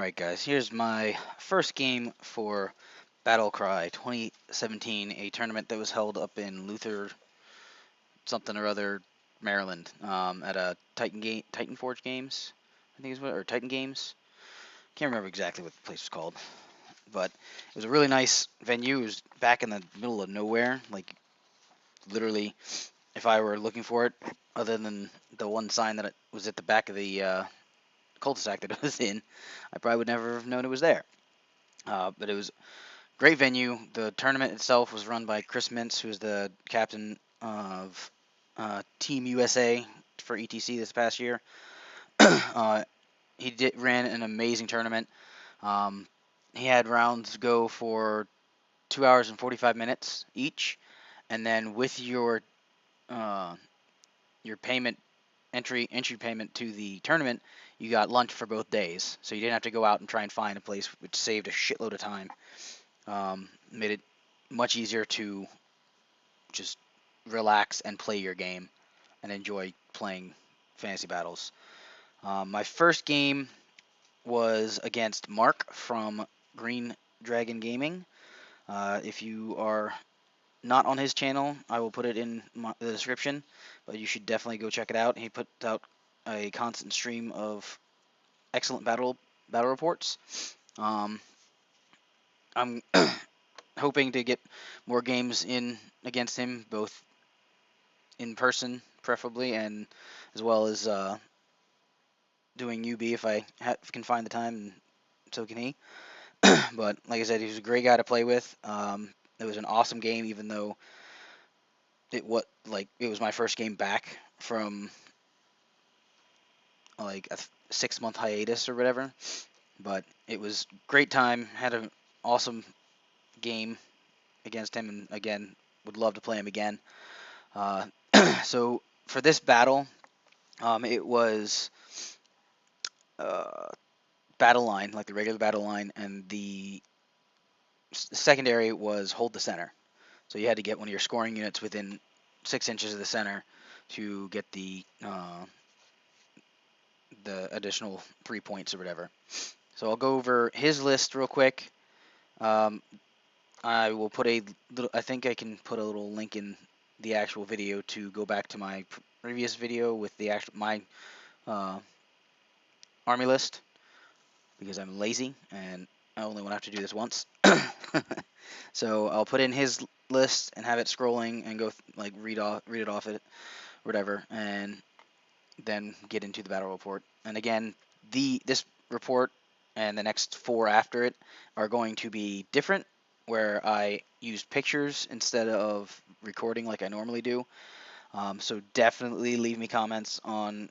Alright guys, here's my first game for Battle Cry 2017, a tournament that was held up in Luther something or other, Maryland, at a Titan Forge Games, I think is what, or Titan Games. Can't remember exactly what the place was called, but it was a really nice venue. It was back in the middle of nowhere, like literally, if I were looking for it, other than the one sign that it was at the back of the cul-de-sac that it was in, I probably would never have known it was there. But it was great venue. The tournament itself was run by Chris Mintz, who's the captain of Team USA for ETC this past year. He ran an amazing tournament. He had rounds go for 2 hours and 45 minutes each, and then with your payment entry payment to the tournament, you got lunch for both days. So you didn't have to go out and try and find a place, which saved a shitload of time. Made it much easier to just relax and play your game and enjoy playing fantasy battles. My first game was against Mark from Green Dragon Gaming. If you are not on his channel, I will put it in the description, but you should definitely go check it out. He put out a constant stream of excellent battle reports. I'm hoping to get more games in against him, both in person, preferably, and as well as doing UB if I can find the time, and so can he. But like I said, he was a great guy to play with. It was an awesome game, even though it was my first game back from like a 6-month hiatus or whatever. But it was great time. Had an awesome game against him, and again, would love to play him again. So for this battle, it was battle line, like the regular battle line, and the secondary was hold the center. So you had to get one of your scoring units within 6 inches of the center to get the additional 3 points or whatever. So I'll go over his list real quick. I will put a little. I think I can put a little link in the actual video to go back to my previous video with the my army list, because I'm lazy and I only want to have to do this once. So I'll put in his list and have it scrolling and go read it off it, whatever, and then get into the battle report. And again, this report and the next 4 after it are going to be different, where I used pictures instead of recording like I normally do. So definitely leave me comments on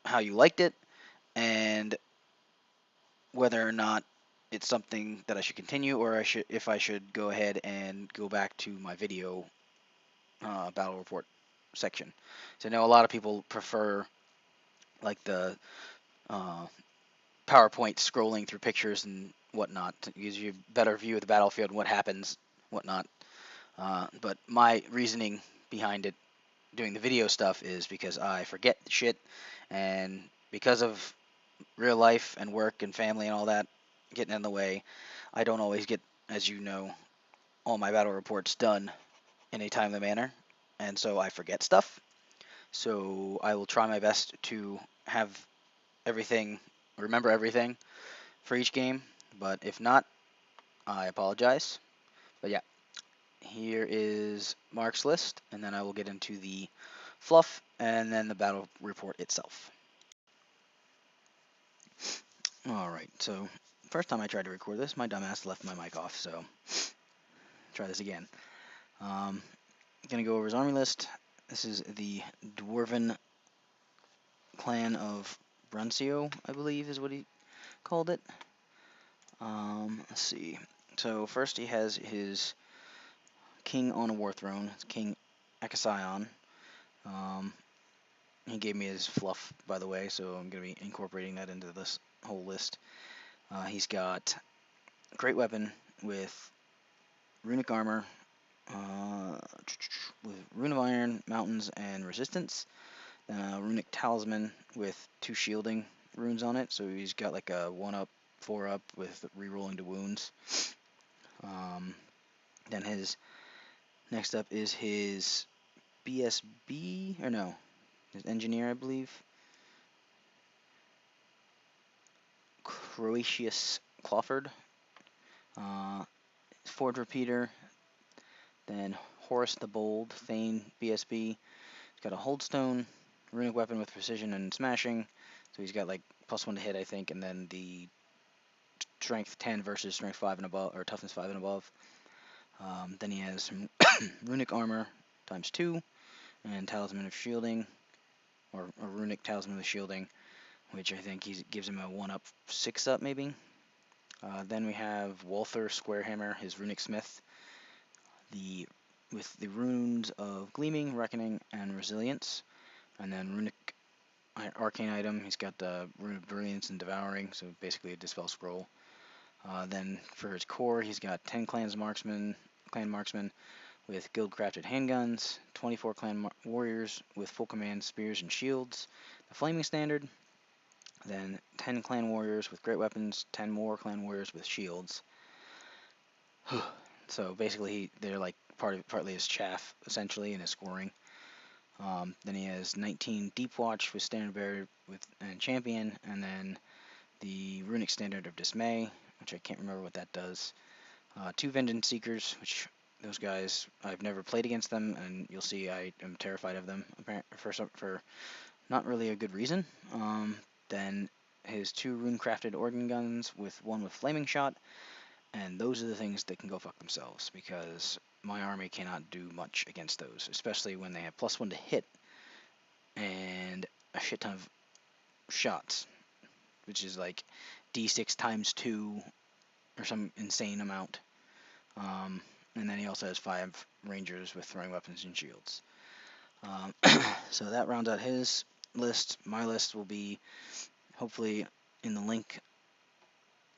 how you liked it and whether or not it's something that I should continue, or if I should go ahead and go back to my video battle report section. So I know a lot of people prefer like the PowerPoint scrolling through pictures and whatnot to give you a better view of the battlefield and what happens, whatnot. But my reasoning behind it, doing the video stuff, is because I forget shit, and because of real life and work and family and all that getting in the way, I don't always get, as you know, all my battle reports done in a timely manner, and so I forget stuff. So I will try my best to have remember everything for each game, but if not, I apologize. But yeah, here is Mark's list, and then I will get into the fluff and then the battle report itself. Alright, so first time I tried to record this, my dumbass left my mic off, so try this again. Gonna go over his army list. This is the Dwarven clan of Bruncio, I believe is what he called it. Let's see. So first he has his king on a war throne, King Akasion. He gave me his fluff, by the way, so I'm going to be incorporating that into this whole list. He's got great weapon with runic armor, with rune of iron, mountains, and resistance. Runic talisman with 2 shielding runes on it, so he's got like a 1-up 4-up with rerolling to wounds. Then his next up is his BSB, or no, his engineer, I believe. Croatius Clawford. Forge Repeater. Then Horus the Bold, Thane BSB. He's got a Holdstone, runic weapon with precision and smashing. So he's got like +1 to hit, I think, and then the strength 10 versus strength 5 and above, or toughness 5 and above. Then he has some runic armor ×2 and talisman of shielding, or a runic talisman with shielding, which I think gives him a 1-up 6-up maybe. Then we have Walther Squarehammer, his runic smith, with the runes of Gleaming, Reckoning, and Resilience. And then runic arcane item, he's got the rune of Brilliance and Devouring, so basically a dispel scroll. Then for his core, he's got 10 clan marksmen with guild-crafted handguns, 24 clan warriors with full command spears and shields, the flaming standard, then 10 clan warriors with great weapons, 10 more clan warriors with shields. So basically, they're like partly his chaff, essentially, in his scoring. Then he has 19 Deep Watch with Standard Bearer and Champion, and then the Runic Standard of Dismay, which I can't remember what that does. 2 Vengeance Seekers, which those guys, I've never played against them, and you'll see I am terrified of them, for not really a good reason. Then his 2 Rune-crafted Organ Guns, with 1 with Flaming Shot, and those are the things that can go fuck themselves, because my army cannot do much against those, especially when they have +1 to hit and a shit ton of shots, which is like D6 ×2 or some insane amount. And then he also has 5 rangers with throwing weapons and shields. So that rounds out his list. My list will be hopefully in the link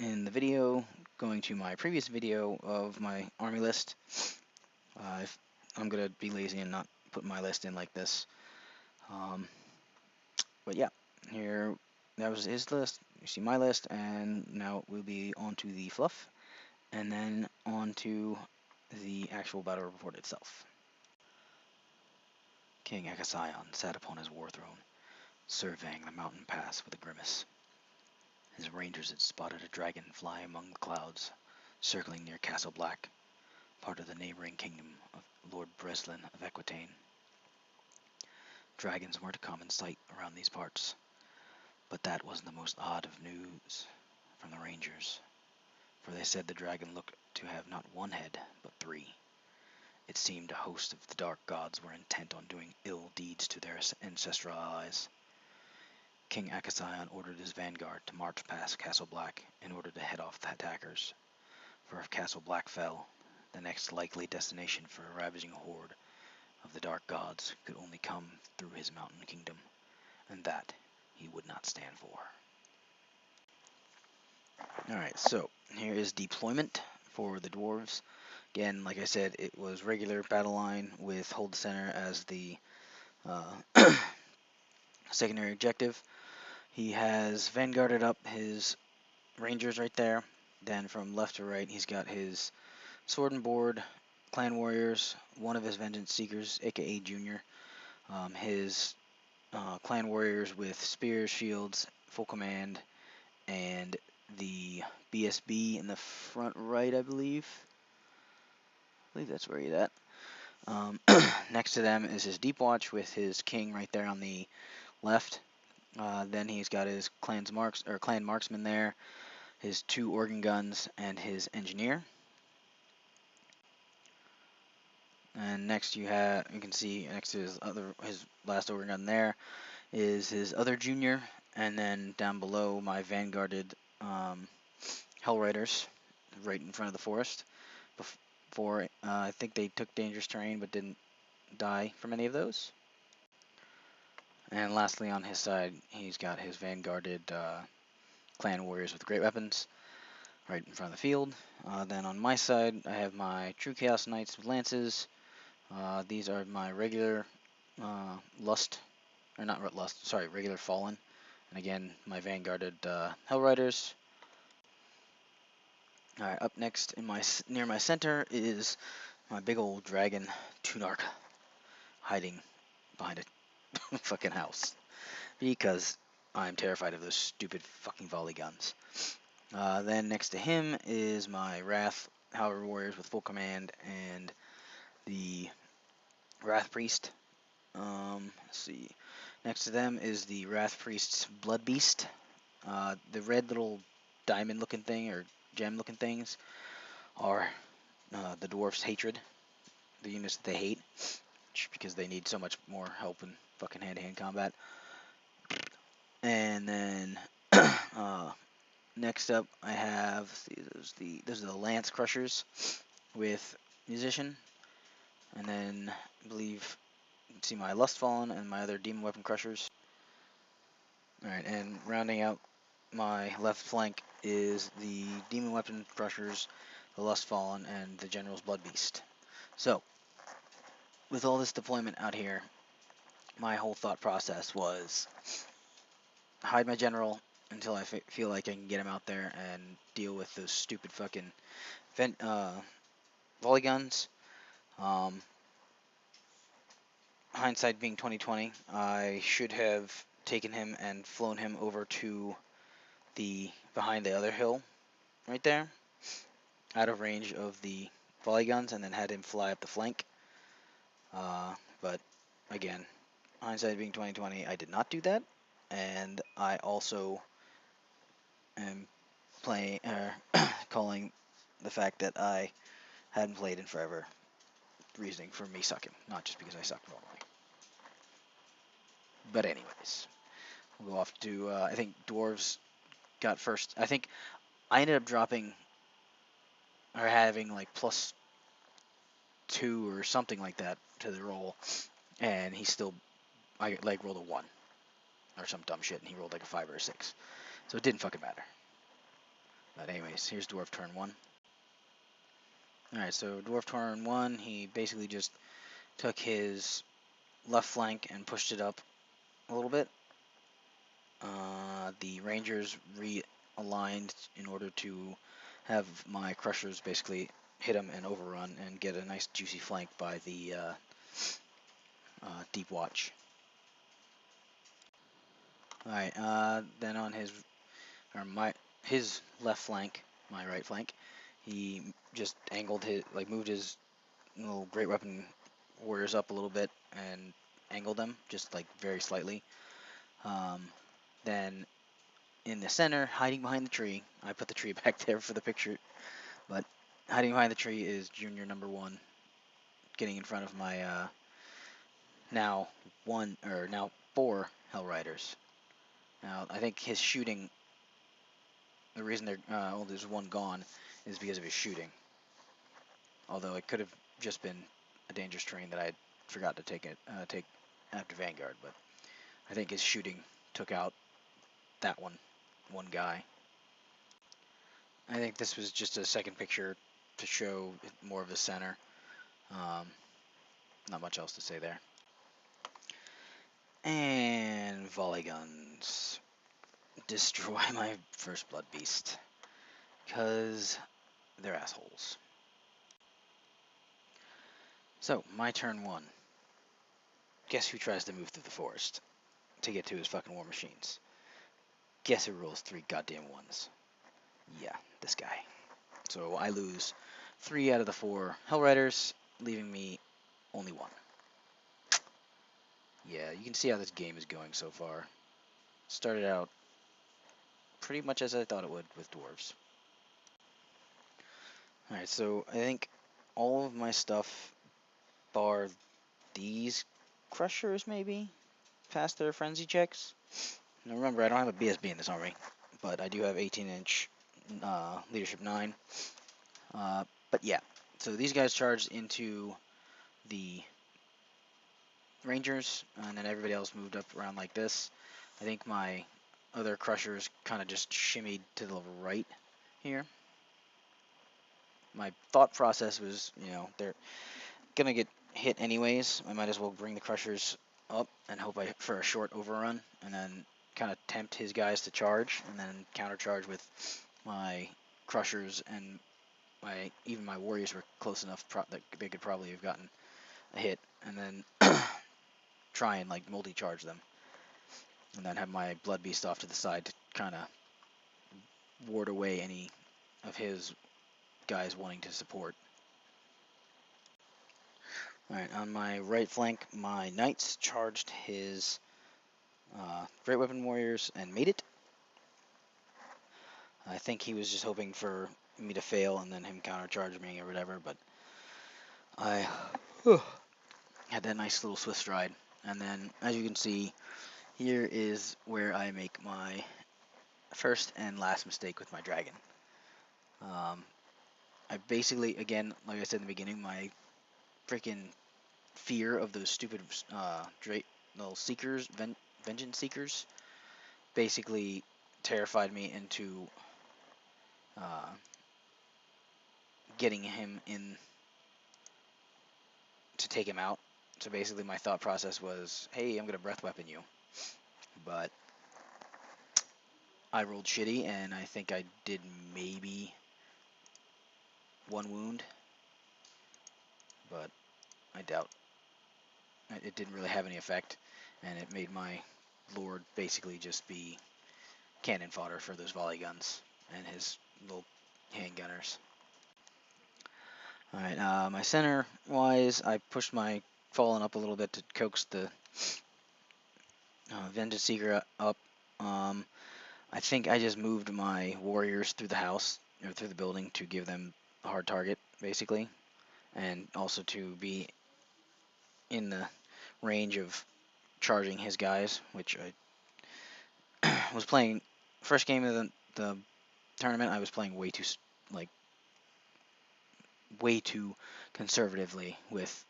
in the video, going to my previous video of my army list. If I'm gonna be lazy and not put my list in like this. But yeah, here, that was his list. You see my list, and now we'll be on to the fluff, and then on to the actual battle report itself. King Akasion sat upon his war throne, surveying the mountain pass with a grimace. His rangers had spotted a dragon fly among the clouds, circling near Castle Black, part of the neighboring kingdom of Lord Breslin of Aquitaine. Dragons weren't a common sight around these parts, but that wasn't the most odd of news from the rangers, for they said the dragon looked to have not 1 head, but 3. It seemed a host of the dark gods were intent on doing ill deeds to their ancestral allies. King Akasion ordered his vanguard to march past Castle Black in order to head off the attackers, for if Castle Black fell, the next likely destination for a ravaging horde of the dark gods could only come through his mountain kingdom, and that he would not stand for. Alright, so here is deployment for the dwarves. Again, like I said, it was regular battle line with hold the center as the secondary objective. He has vanguarded up his rangers right there. Then from left to right, he's got his sword and board clan warriors, 1 of his vengeance seekers, aka Junior, his clan warriors with spears, shields, full command, and the BSB in the front right, I believe. I believe that's where he's at. Next to them is his Deep Watch with his king right there on the left. Then he's got his clan marksman there, his 2 organ guns, and his engineer. And next you can see next to his last organ gun there is his other junior, and then down below my vanguarded Hellriders right in front of the forest. Before I think they took dangerous terrain but didn't die from any of those. And lastly, on his side, he's got his vanguarded clan warriors with great weapons right in front of the field. Then on my side, I have my true chaos knights with lances. These are my regular regular fallen. And again, my vanguarded Hellriders. Alright, up next in near my center is my big old dragon Tunark hiding behind a fucking house because I'm terrified of those stupid fucking volley guns. Then next to him is my Wrath Howard Warriors with full command and the Wrath Priest. Let's see. Next to them is the Wrath Priest's Blood Beast. The red little diamond looking thing or gem looking things are the dwarf's hatred, the units that they hate, because they need so much more help in fucking hand-to-hand combat. And then next up, I have those are the Lance Crushers with Musician, and then I believe you can see my Lustfallen and my other Demon Weapon Crushers. All right, and rounding out my left flank is the Demon Weapon Crushers, the Lustfallen, and the General's Blood Beast. So, with all this deployment out here, my whole thought process was hide my general until I feel like I can get him out there and deal with those stupid fucking volley guns. Hindsight being 2020, I should have taken him and flown him over to behind the other hill right there, out of range of the volley guns, and then had him fly up the flank. But again, hindsight being 2020, I did not do that, and I also am calling the fact that I hadn't played in forever reasoning for me sucking, not just because I suck normally. But anyways, we'll go off to I think dwarves got first. I think I ended up dropping or having like +2 or something like that to the roll, and he still I like rolled a 1 or some dumb shit, and he rolled like a 5 or a 6, so it didn't fucking matter. But anyways, here's dwarf turn 1. All right, so dwarf turn 1, he basically just took his left flank and pushed it up a little bit. The rangers realigned in order to have my crushers basically hit him and overrun and get a nice juicy flank by the deep watch. Alright, then on his left flank, my right flank, he just moved his little great weapon warriors up a little bit and angled them just like very slightly. Then in the center, hiding behind the tree, I put the tree back there for the picture, but hiding behind the tree is Junior number 1, getting in front of my now 4 Hell Riders. Now I think his shooting, the reason there's 1 gone, is because of his shooting. Although it could have just been a dangerous terrain that I forgot to take after Vanguard, but I think his shooting took out that one guy. I think this was just a second picture to show more of the center. Not much else to say there. And volley guns. Destroy my first blood beast, because they're assholes. So, my turn 1. Guess who tries to move through the forest to get to his fucking war machines? Guess who rolls 3 goddamn 1s? Yeah, this guy. So I lose 3 out of the 4 Hell Riders, leaving me only 1. Yeah, you can see how this game is going so far. Started out pretty much as I thought it would with dwarves. Alright, so I think all of my stuff, bar these crushers maybe, passed their frenzy checks. Now remember, I don't have a BSB in this army, but I do have 18-inch leadership 9. But yeah, so these guys charged into the Rangers, and then everybody else moved up around like this. I think my other crushers kind of just shimmied to the right here. My thought process was, they're gonna get hit anyways. I might as well bring the crushers up and hope for a short overrun, and then kind of tempt his guys to charge, and then countercharge with my crushers and even my warriors were close enough that they could probably have gotten a hit, and then try and like multi-charge them, and then have my blood beast off to the side to kind of ward away any of his guys wanting to support. Alright, on my right flank, my knights charged his great weapon warriors and made it. I think he was just hoping for me to fail and then him countercharge me or whatever, but I had that nice little swift stride. And then, as you can see, here is where I make my first and last mistake with my dragon. I basically, again, like I said in the beginning, my freaking fear of those stupid little seekers, vengeance seekers, basically terrified me into getting him in to take him out. So basically my thought process was, hey, I'm going to breath weapon you. But I rolled shitty, and I think I did maybe 1 wound. But I doubt. It didn't really have any effect, and it made my lord basically just be cannon fodder for those volley guns and his little handgunners. Alright, my center-wise, I pushed my Fallen up a little bit to coax the Vengeance Seeker up. I think I just moved my warriors through the house, or through the building, to give them a hard target, basically. And also to be in the range of charging his guys, which I was playing first game of the tournament. I was playing way too conservatively with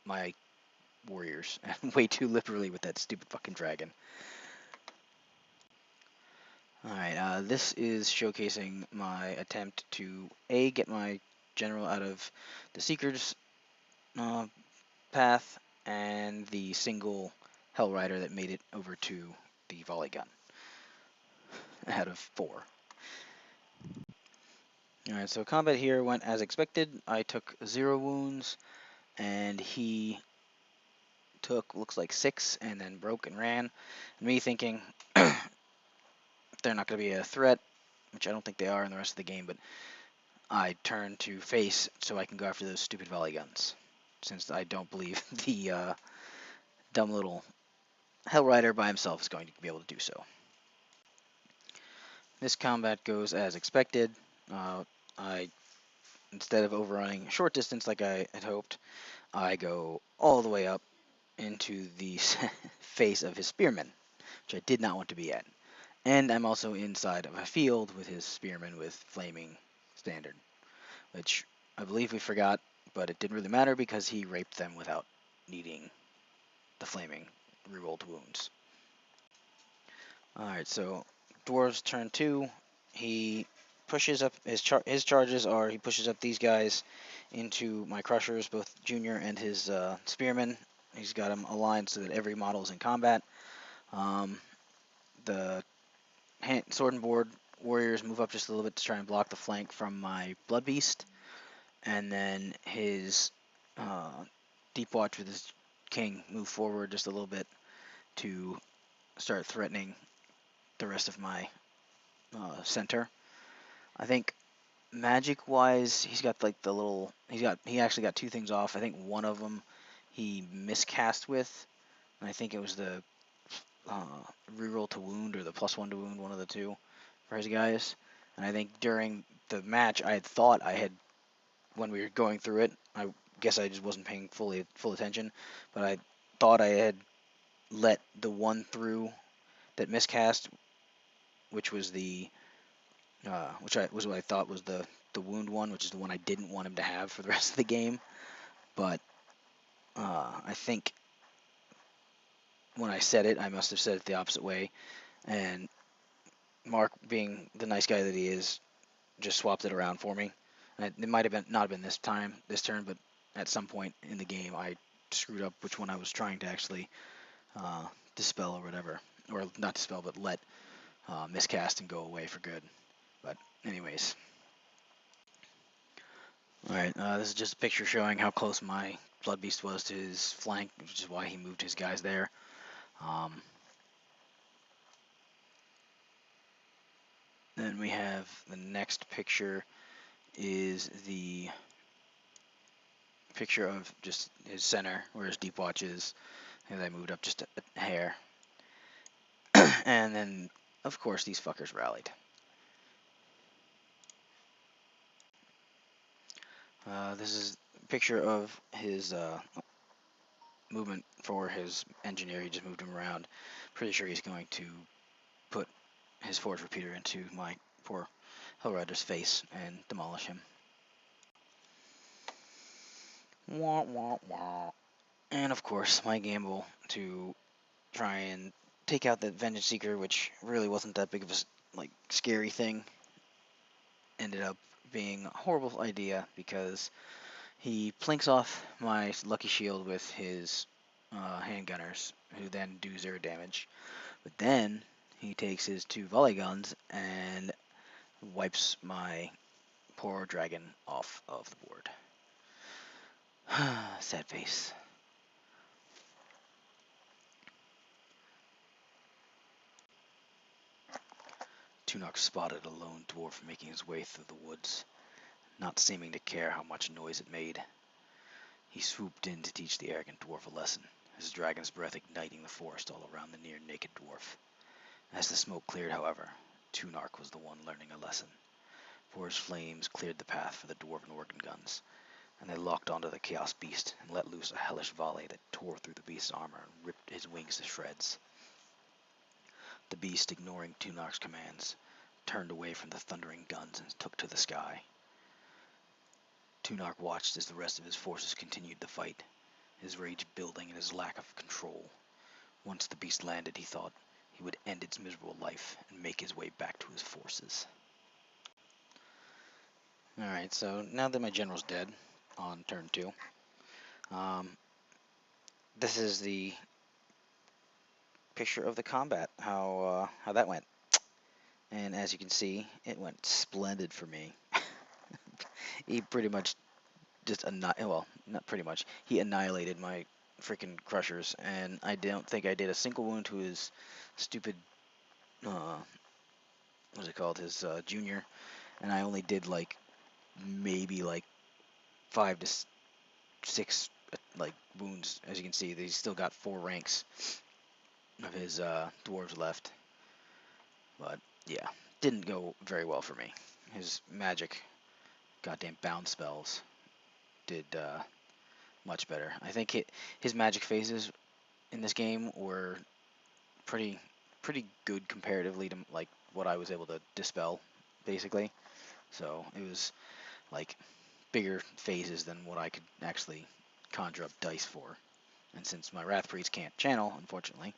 my warriors and way too liberally with that stupid fucking dragon. Alright, this is showcasing my attempt to get my general out of the Seeker's path and the single Hell Rider that made it over to the volley gun out of 4. Alright, so combat here went as expected. I took 0 wounds, and he took, looks like 6, and then broke and ran. And me thinking, they're not going to be a threat, which I don't think they are in the rest of the game, but I turn to face so I can go after those stupid volley guns, since I don't believe the dumb little Hell Rider by himself is going to be able to do so. This combat goes as expected. Instead of overrunning a short distance like I had hoped, I go all the way up into the face of his spearman, which I did not want to be at. And I'm also inside of a field with his spearman with flaming standard, which I believe we forgot, but it didn't really matter because he raped them without needing the flaming rerolled wounds. Alright, so Dwarves turn 2. He pushes up his charges are he pushes up these guys into my crushers, both Junior and his spearmen. He's got them aligned so that every model is in combat. The sword and board warriors move up just a little bit to try and block the flank from my blood beast, and then his deep watch with his king move forward just a little bit to start threatening the rest of my center. I think magic-wise, he's got like the little. He actually got 2 things off. I think one of them he miscast with, and I think it was the reroll to wound or the +1 to wound, one of the 2 for his guys. And I think during the match, I had thought I had, when we were going through it, I guess I just wasn't paying full attention, but I thought I had let the one through that miscast, which was the was what I thought was the wound one, which is the one I didn't want him to have for the rest of the game. But I think when I said it, I must have said it the opposite way, and Mark, being the nice guy that he is, just swapped it around for me. And it might have not been this turn, but at some point in the game, I screwed up which one I was trying to actually dispel or whatever, or not dispel, but let miscast and go away for good. But anyways, Alright, this is just a picture showing how close my Blood Beast was to his flank, which is why he moved his guys there. Then we have the next picture is the picture of just his center, where his deep watch is, and I moved up just a hair. And then, of course, these fuckers rallied. This is a picture of his movement for his engineer. He just moved him around. Pretty sure he's going to put his forge repeater into my poor Hellrider's face and demolish him. Wah, wah, wah. And of course, my gamble to try and take out that Vengeance Seeker, which really wasn't that big of a scary thing, ended up being a horrible idea because he plinks off my Lucky Shield with his handgunners, who then do 0 damage. But then he takes his 2 volley guns and wipes my poor dragon off of the board. Sad face. Tunok spotted a lone dwarf making his way through the woods, not seeming to care how much noise it made. He swooped in to teach the arrogant dwarf a lesson, his dragon's breath igniting the forest all around the near-naked dwarf. As the smoke cleared, however, Tunark was the one learning a lesson, for his flames cleared the path for the dwarven organ guns, and they locked onto the chaos beast and let loose a hellish volley that tore through the beast's armor and ripped his wings to shreds. The beast, ignoring Tunark's commands, turned away from the thundering guns and took to the sky. Tunark watched as the rest of his forces continued the fight, his rage building and his lack of control. Once the beast landed, he thought he would end its miserable life and make his way back to his forces. Alright, so now that my general's dead on turn 2, this is the picture of the combat, how that went. And as you can see, it went splendid for me. He pretty much just well, not pretty much. He annihilated my freaking crushers, and I don't think I did a single wound to his stupid, what's it called, his junior, and I only did maybe 5 to 6 wounds. As you can see, he's still got 4 ranks of his dwarves left, but yeah, didn't go very well for me. His magic, goddamn bound spells, did much better. I think his magic phases in this game were pretty good comparatively to what I was able to dispel, basically. So it was bigger phases than what I could actually conjure up dice for. And since my Wrath Priest can't channel, unfortunately,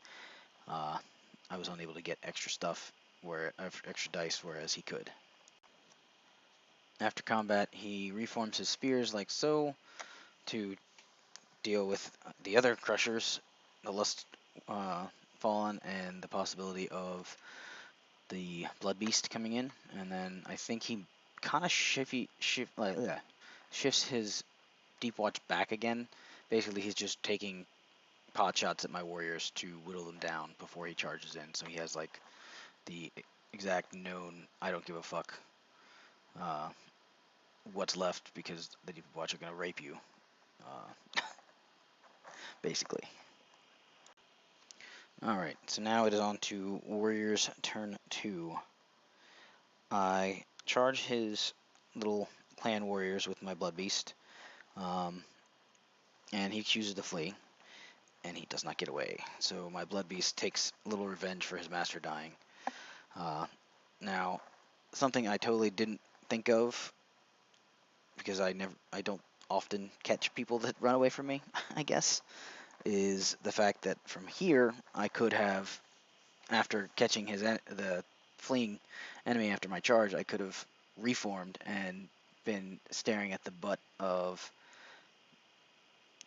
I was unable to get extra stuff, extra dice, whereas he could. After combat, he reforms his spears like so to deal with the other crushers, the Lust Fallen, and the possibility of the Blood Beast coming in. And then I think he kind of shifts his Deep Watch back again. Basically, he's just taking pot shots at my warriors to whittle them down before he charges in. So he has the exact known I don't give a fuck what's left, because the Deep Watch are gonna rape you, basically. Alright, so now it is on to Warriors turn 2. I charge his little clan warriors with my Blood Beast, and he chooses to flee, and he does not get away. So my Blood Beast takes a little revenge for his master dying. Now, something I totally didn't think of, because I don't often catch people that run away from me, I guess, is the fact that from here I could have, after catching the fleeing enemy after my charge, I could have reformed and been staring at the butt of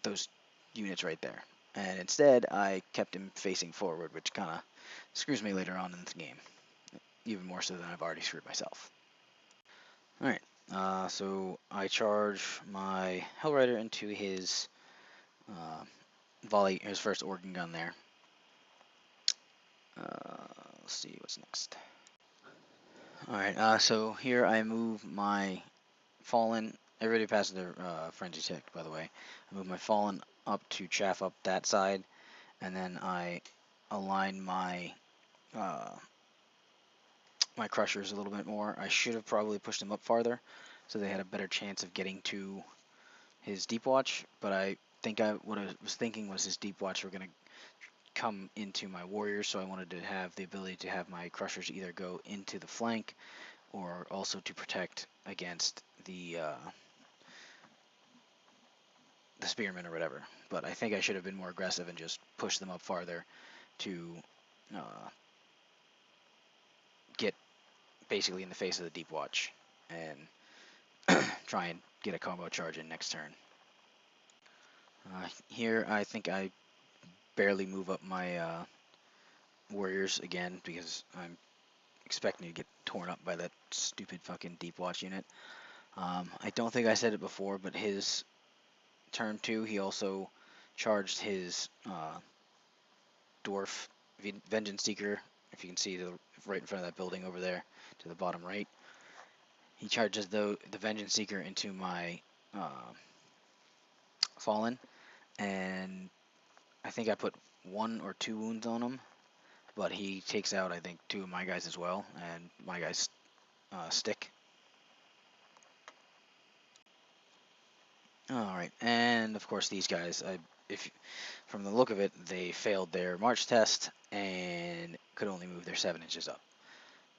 those units right there. And instead, I kept him facing forward, which kind of screws me later on in the game, even more so than I've already screwed myself. Alright, So I charge my Hellrider into his his first organ gun there. Let's see what's next. Alright, so here I move my Fallen. Everybody passes their frenzy check, by the way. I move my Fallen up to chaff up that side, and then I align my my crushers a little bit more. I should have probably pushed them up farther, so they had a better chance of getting to his deep watch. But I think what I was thinking was his deep watch were going to come into my warriors, so I wanted to have the ability to have my crushers either go into the flank or also to protect against the spearmen or whatever. But I think I should have been more aggressive and just pushed them up farther to uh, get basically in the face of the deep watch and try and get a combo charge in next turn. Here I think I barely move up my warriors again because I'm expecting to get torn up by that stupid fucking deep watch unit. I don't think I said it before, but his turn 2 he also charged his dwarf vengeance seeker. If you can see right in front of that building over there to the bottom right, he charges the vengeance seeker into my fallen, and I think I put 1 or 2 wounds on him, but he takes out I think 2 of my guys as well, and my guys stick. Alright, and of course these guys, if from the look of it, they failed their march test and could only move their 7 inches up.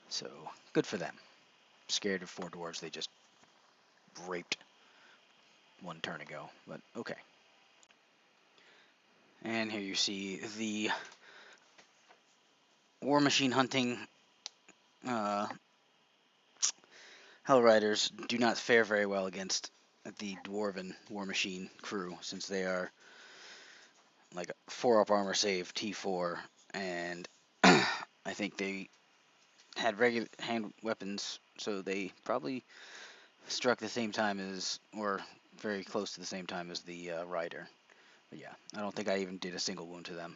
So, good for them. Scared of 4 dwarves they just raped 1 turn ago, but okay. And here you see the war machine hunting Hell Riders do not fare very well against the Dwarven war machine crew, since they are like 4 up armor save T4, and I think they had regular hand weapons, so they probably struck the same time as, or very close to the same time as the rider. But yeah, I don't think I even did a single wound to them.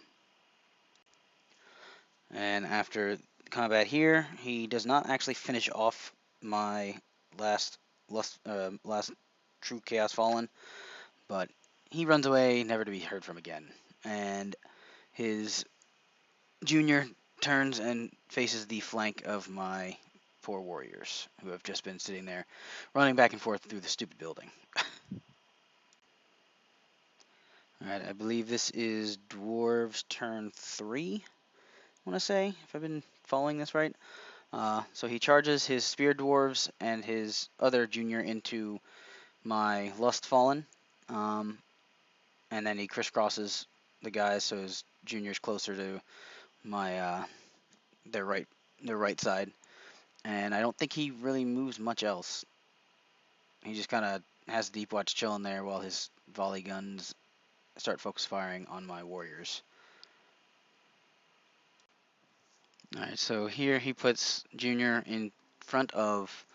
And after combat here, he does not actually finish off my last true Chaos Fallen, but he runs away, never to be heard from again. And his junior turns and faces the flank of my 4 warriors, who have just been sitting there running back and forth through the stupid building. Alright, I believe this is Dwarves turn 3, I want to say, if I've been following this right. So he charges his Spear Dwarves and his other junior into my Lust Fallen, and then he crisscrosses the guys so his junior's closer to my their right side, and I don't think he really moves much else. He just kind of has Deep Watch chilling there while his volley guns start focus firing on my warriors. Alright, so here he puts Junior in front of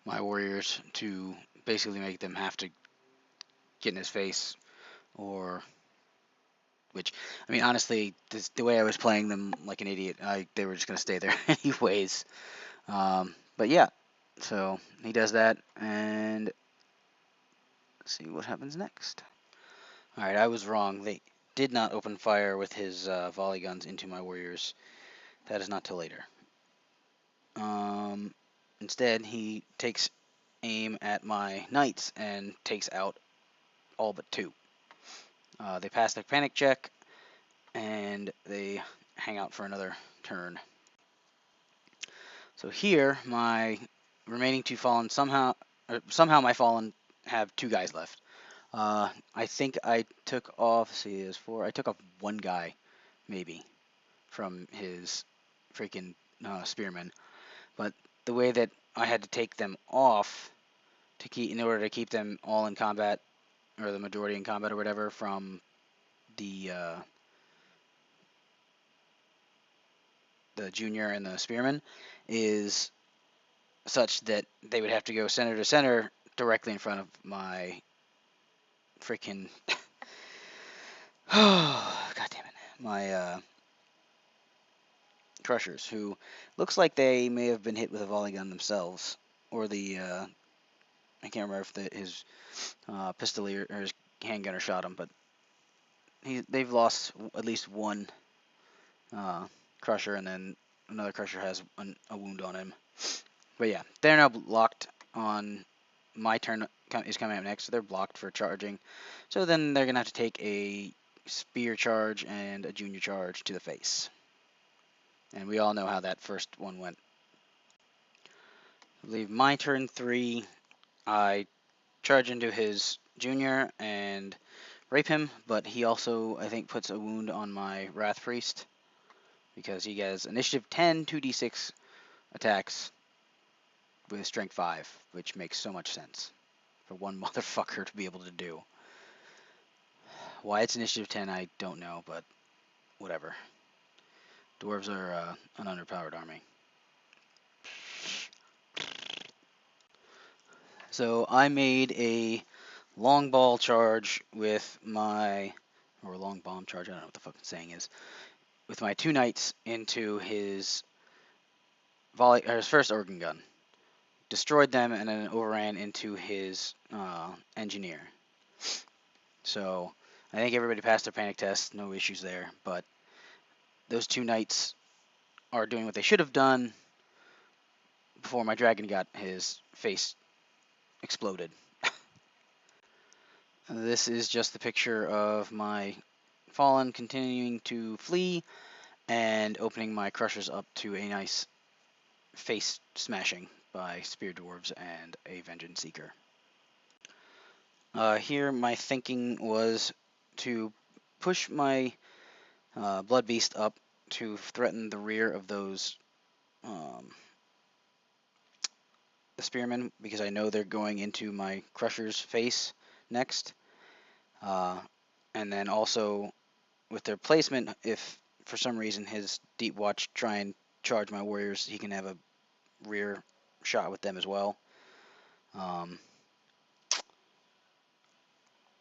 my warriors to basically make them have to get in his face, or which, I mean, honestly, the way I was playing them like an idiot, they were just going to stay there anyways. But yeah, so he does that, and let's see what happens next. Alright, I was wrong. They did not open fire with his volley guns into my warriors. That is not till later. Instead, he takes aim at my knights and takes out all but 2. They pass their panic check, and they hang out for another turn. So here, my remaining 2 fallen somehow my fallen have 2 guys left. I think I took off. Let's see, is 4. I took off 1 guy, maybe, from his freaking spearmen. But the way that I had to take them off to keep, in order to keep them all in combat, or the majority in combat or whatever, from the junior and the spearman, is such that they would have to go center to center directly in front of my freaking oh god damn it, my crushers, who looks like they may have been hit with a volley gun themselves, or the I can't remember if his pistolier or his handgunner shot him, but they've lost at least one crusher, and then another crusher has a wound on him. But yeah, they're now locked on my turn is coming up next, so they're blocked for charging. So then they're gonna have to take a spear charge and a junior charge to the face. And we all know how that first one went. I believe my turn 3, I charge into his junior and rape him, but he also, I think, puts a wound on my Wrath Priest because he has initiative 10, 2d6 attacks with strength 5, which makes so much sense for one motherfucker to be able to do. Why it's initiative 10, I don't know, but whatever. Dwarves are an underpowered army. So I made a long ball charge with my, or long bomb charge, I don't know what the fucking saying is, with my 2 knights into his volley, or his first organ gun. Destroyed them and then overran into his engineer. So I think everybody passed their panic test, no issues there, but those 2 knights are doing what they should have done before my dragon got his face exploded. This is just the picture of my fallen continuing to flee and opening my crushers up to a nice face smashing by spear dwarves and a vengeance seeker. Here my thinking was to push my blood beast up to threaten the rear of those the spearmen, because I know they're going into my crusher's face next. And then also with their placement, if for some reason his deep watch try and charge my warriors, he can have a rear shot with them as well.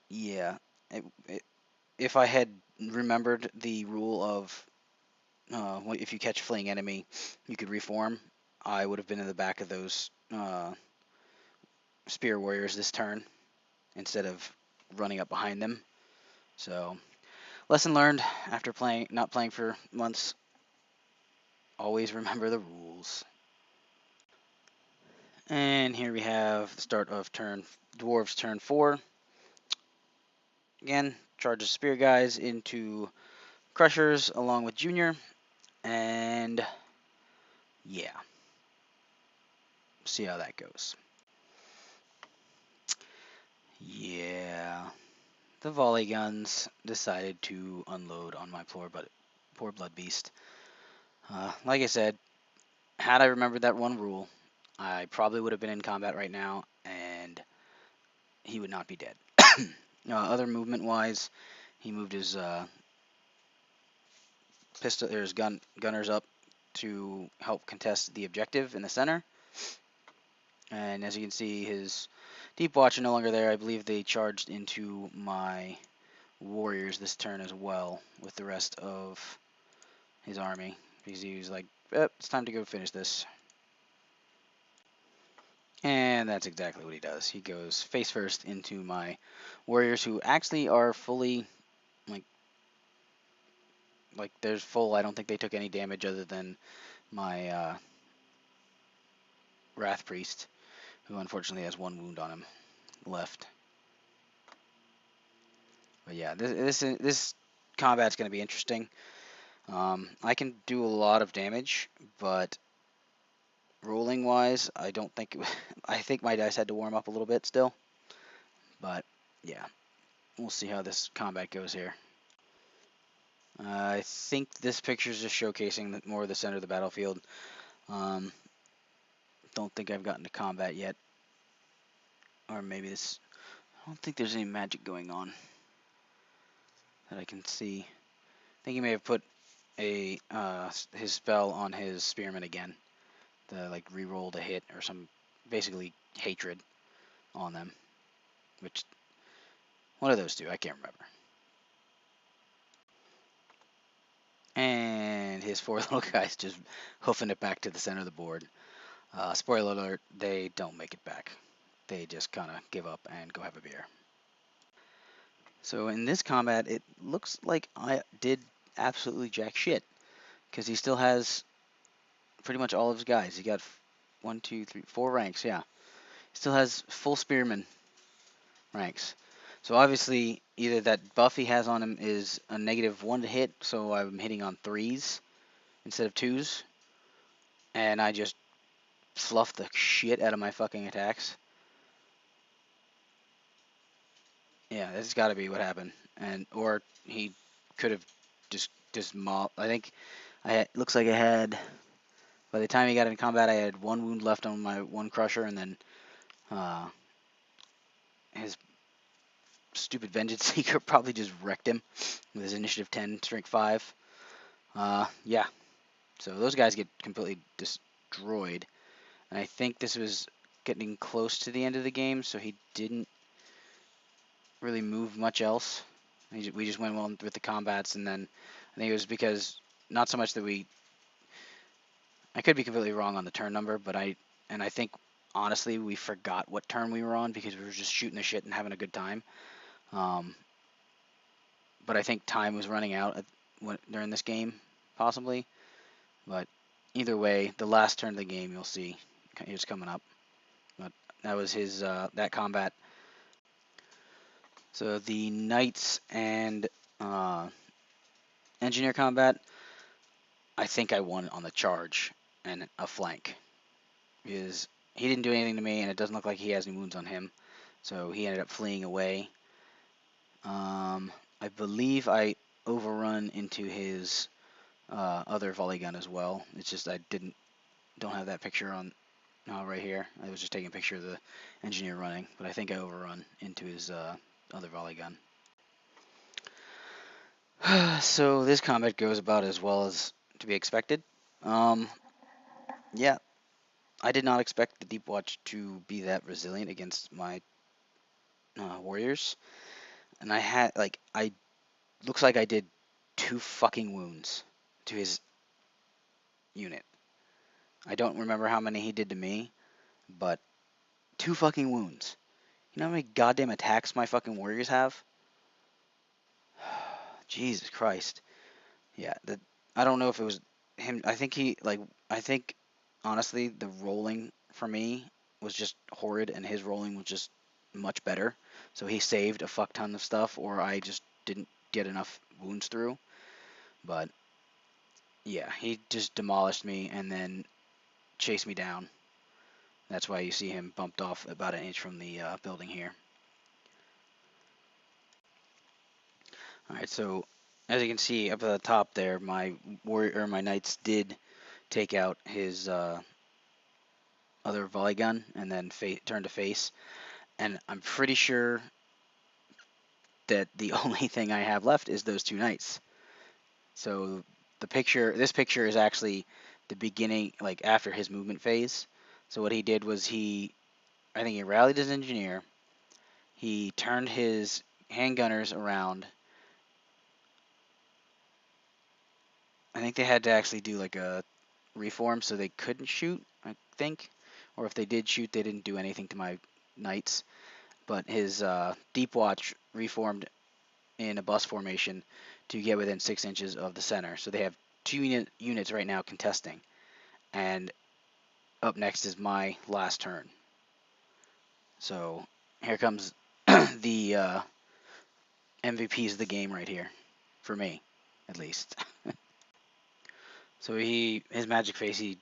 Yeah, if I had remembered the rule of if you catch a fleeing enemy, you could reform, I would have been in the back of those spear warriors this turn instead of running up behind them. So, lesson learned after not playing for months. Always remember the rules. And here we have the start of Dwarves turn 4. Again, charges spear guys into crushers along with Junior, and yeah, see how that goes. Yeah, the volley guns decided to unload on my poor blood beast. Like I said, had I remembered that one rule, I probably would have been in combat right now, and he would not be dead. Other movement-wise, he moved his gunners up to help contest the objective in the center. And as you can see, his deep watch are no longer there. I believe they charged into my warriors this turn as well with the rest of his army, because he was like, it's time to go finish this. And that's exactly what he does. He goes face first into my warriors, who actually are fully, like there's full. I don't think they took any damage other than my Wrath Priest, who unfortunately has 1 wound on him left. But yeah, this combat's going to be interesting. I can do a lot of damage, but rolling wise, I don't think I think my dice had to warm up a little bit still. But yeah, we'll see how this combat goes here. I think this picture is just showcasing more of the center of the battlefield. Don't think I've gotten to combat yet, or maybe this. I don't think there's any magic going on that I can see. I think he may have put a his spell on his spearman again, the like reroll to hit or some basically hatred on them. Which one of those two? I can't remember. And his 4 little guys just hoofing it back to the center of the board. Spoiler alert, they don't make it back. They just kind of give up and go have a beer. So in this combat, it looks like I did absolutely jack shit. Because he still has pretty much all of his guys. He got 1, 2, 3, 4 ranks, yeah. Still has full spearman ranks. So obviously, either that buff he has on him is a -1 to hit, so I'm hitting on 3s instead of 2s. And I just fluff the shit out of my fucking attacks. Yeah, that's got to be what happened. And or he could have just I think looks like I had, by the time he got in combat, I had 1 wound left on my 1 crusher, and then his stupid Vengeance Seeker probably just wrecked him with his initiative 10, strength 5. Yeah, so those guys get completely destroyed. And I think this was getting close to the end of the game, so he didn't really move much else. We just went well with the combats, and then I think it was because, not so much that I could be completely wrong on the turn number, but I think, honestly, we forgot what turn we were on because we were just shooting the shit and having a good time. But I think time was running out during this game, possibly. But either way, the last turn of the game, you'll see, it's coming up. But that was his that combat. So the knights and engineer combat, I think I won on the charge and a flank, because he didn't do anything to me, and it doesn't look like he has any wounds on him. So he ended up fleeing away. I believe I overrun into his other volley gun as well. It's just I don't have that picture on right here. I was just taking a picture of the engineer running, but I think I overrun into his other volley gun. So this combat goes about as well as to be expected. Yeah, I did not expect the Deep Watch to be that resilient against my warriors, and I looks like I did 2 fucking wounds to his unit. I don't remember how many he did to me, but 2 fucking wounds. You know how many goddamn attacks my fucking warriors have? Jesus Christ. Yeah, I don't know if it was him. I think honestly the rolling for me was just horrid, and his rolling was just much better. So he saved a fuck ton of stuff, or I just didn't get enough wounds through. But yeah, he just demolished me and then chased me down. That's why you see him bumped off about 1 inch from the building here. Alright, so as you can see up at the top there, my knights did take out his other volley gun and then turn to face. And I'm pretty sure that the only thing I have left is those 2 knights. So this picture is actually the beginning, like after his movement phase. So what he did was I think he rallied his engineer. He turned his handgunners around. I think they had to actually do like a reform so they couldn't shoot, I think. Or if they did shoot, they didn't do anything to my knights. But his Deep Watch reformed in a bus formation to get within 6 inches of the center. So they have 2 units right now contesting. And up next is my last turn. So here comes the MVPs of the game right here. For me, at least. So his magic face, he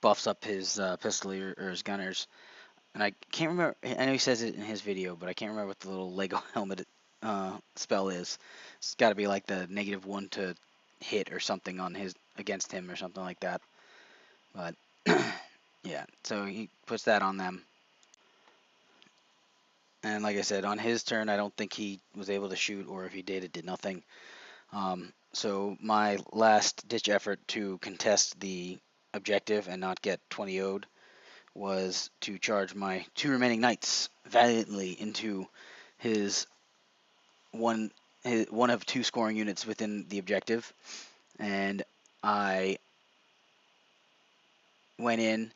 buffs up his pistolier or his gunners. And I can't remember, I know he says it in his video, but I can't remember what the little Lego helmet spell is. It's got to be like the -1 to hit or something on against him or something like that. But yeah, so he puts that on them. And like I said, on his turn, I don't think he was able to shoot, or if he did, it did nothing. So my last ditch effort to contest the objective and not get 20 owed was to charge my 2 remaining knights valiantly into his one one of 2 scoring units within the objective, and I went in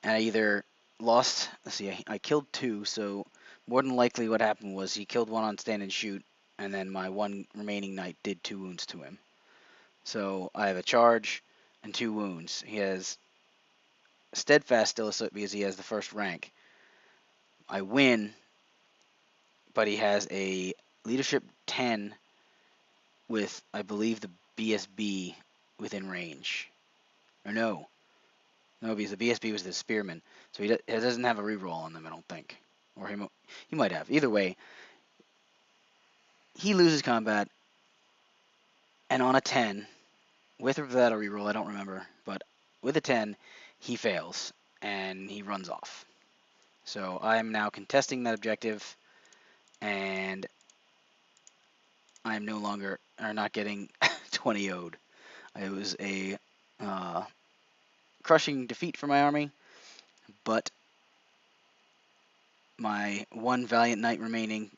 and I either lost. Let's see, I killed 2, so more than likely what happened was he killed 1 on stand and shoot, and then my 1 remaining knight did 2 wounds to him. So I have a charge and 2 wounds. He has steadfast still because he has the first rank. I win, but he has a leadership 10 with, I believe, the BSB within range. Or no, because the BSB was the spearman, so he doesn't have a reroll on them, I don't think. Or he might have. Either way, he loses combat, and on a 10, with or without a reroll, I don't remember, but with a 10, he fails, and he runs off. So I am now contesting that objective, and I'm no longer, or not getting 20 owed. It was a crushing defeat for my army, but my 1 valiant knight remaining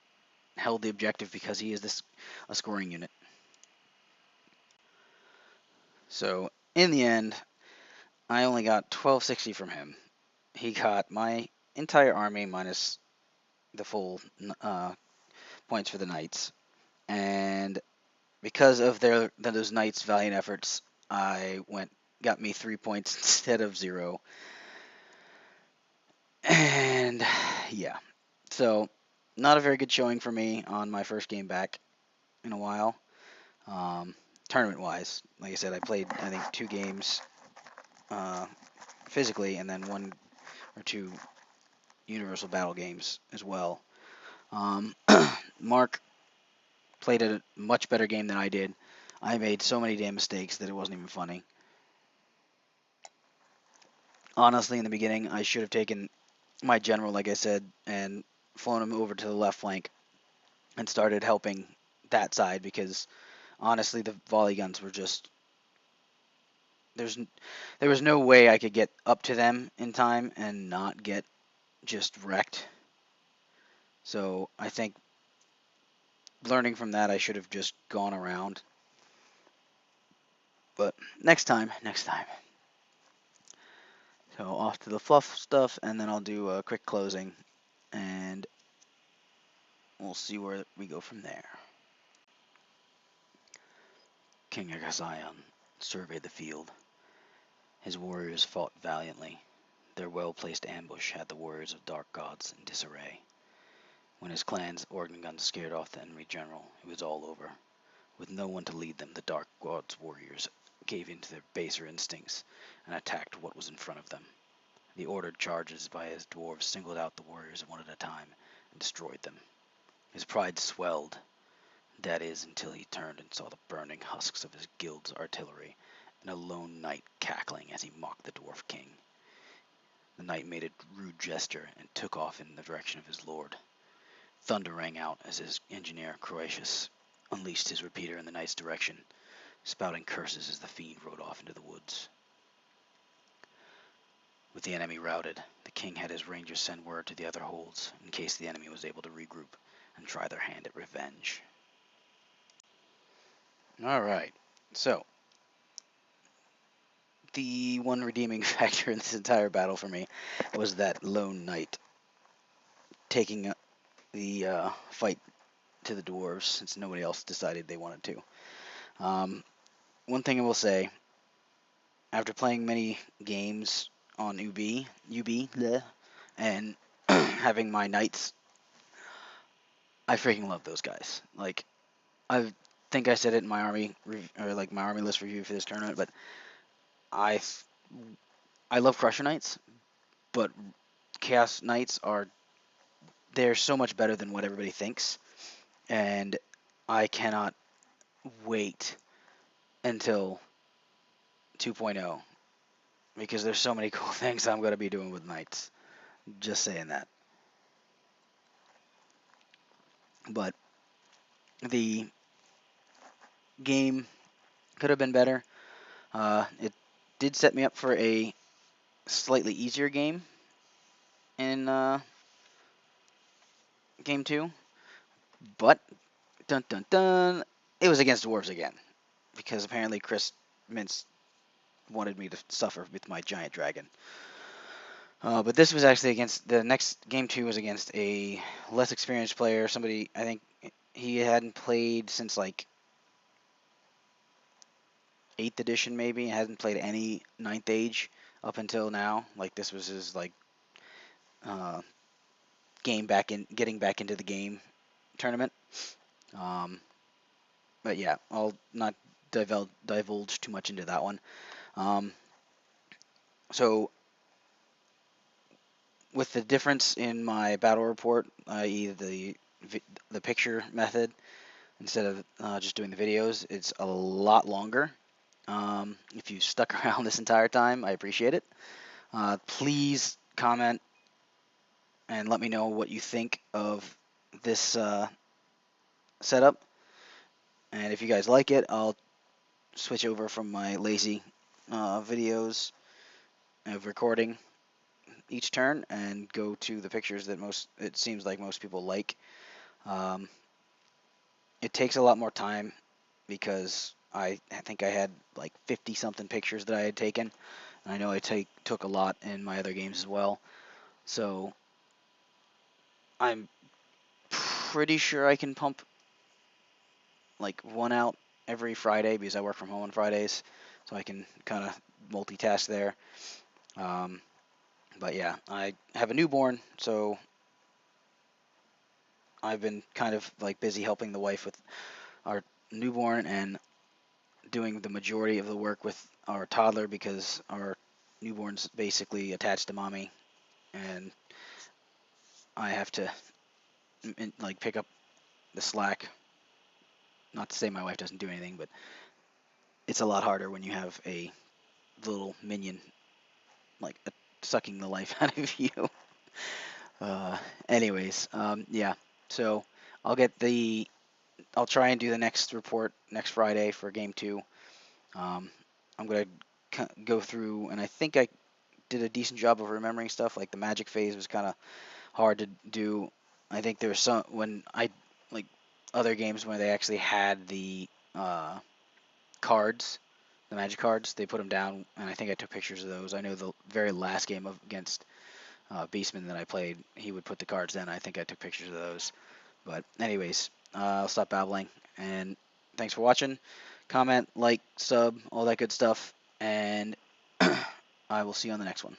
held the objective because he is a scoring unit. So in the end, I only got 1260 from him. He got my entire army minus the full points for the knights, and because of those knights' valiant efforts, got me 3 points instead of 0. And yeah, so not a very good showing for me on my first game back in a while. Tournament-wise, like I said, I played, I think, 2 games physically, and then 1 or 2 universal battle games as well. Mark played a much better game than I did. I made so many damn mistakes that it wasn't even funny. Honestly, in the beginning, I should have taken my general, like I said, and flown him over to the left flank and started helping that side, because honestly, the volley guns were just, there was no way I could get up to them in time and not get just wrecked. So I think learning from that, I should have just gone around. But next time. So off to the fluff stuff, and then I'll do a quick closing, and we'll see where we go from there. King Agazion surveyed the field. His warriors fought valiantly. Their well-placed ambush had the warriors of dark gods in disarray. When his clan's organ guns scared off the enemy general, it was all over. With no one to lead them, the dark gods' warriors gave in to their baser instincts and attacked what was in front of them. The ordered charges by his dwarves singled out the warriors one at a time and destroyed them. His pride swelled, that is, until he turned and saw the burning husks of his guild's artillery and a lone knight cackling as he mocked the dwarf king. The knight made a rude gesture and took off in the direction of his lord. Thunder rang out as his engineer, Croatius, unleashed his repeater in the knight's direction, spouting curses as the fiend rode off into the woods. With the enemy routed, the king had his rangers send word to the other holds in case the enemy was able to regroup and try their hand at revenge. Alright, so the one redeeming factor in this entire battle for me was that lone knight taking the fight to the dwarves, since nobody else decided they wanted to. One thing I will say, after playing many games on UB, bleh, and having my knights, I freaking love those guys. Like, I think I said it in my army, or like my army list review for this tournament, but I love Crusher Knights, but Chaos Knights they're so much better than what everybody thinks, and I cannot wait until 2.0, because there's so many cool things I'm going to be doing with Knights. Just saying that. But the game could have been better. did set me up for a slightly easier game in game 2, but dun dun dun, it was against dwarves again because apparently Chris Mintz wanted me to suffer with my giant dragon. But this was actually against the next game 2 was against a less experienced player. Somebody I think he hadn't played since like 8th edition maybe. Hasn't played any 9th age up until now. Like this was his like uh, game back in getting back into the game tournament. Um, but yeah, I'll not divulge too much into that one. Um, so with the difference in my battle report, i.e. the picture method instead of just doing the videos, it's a lot longer. If you stuck around this entire time, I appreciate it. Please comment and let me know what you think of this setup. And if you guys like it, I'll switch over from my lazy videos of recording each turn and go to the pictures that it seems like most people like. Um, it takes a lot more time because I think I had like 50 something pictures that I had taken. And I know I took a lot in my other games as well. So I'm pretty sure I can pump like one out every Friday because I work from home on Fridays. So I can kind of multitask there. Um, but yeah, I have a newborn, so I've been kind of like busy helping the wife with our newborn and doing the majority of the work with our toddler because our newborn's basically attached to mommy, and I have to like pick up the slack. Not to say my wife doesn't do anything, but it's a lot harder when you have a little minion like sucking the life out of you. Uh, anyways, yeah. So I'll get the. I'll try and do the next report next Friday for game 2. I'm gonna go through, and I think I did a decent job of remembering stuff. Like the magic phase was kind of hard to do. I think there's some when I like other games when they actually had the cards, the magic cards. They put them down, and I think I took pictures of those. I know the very last game against Beastman that I played, he would put the cards in. I think I took pictures of those. But anyways, I'll stop babbling, and thanks for watching. Comment, like, sub, all that good stuff, and I will see you on the next one.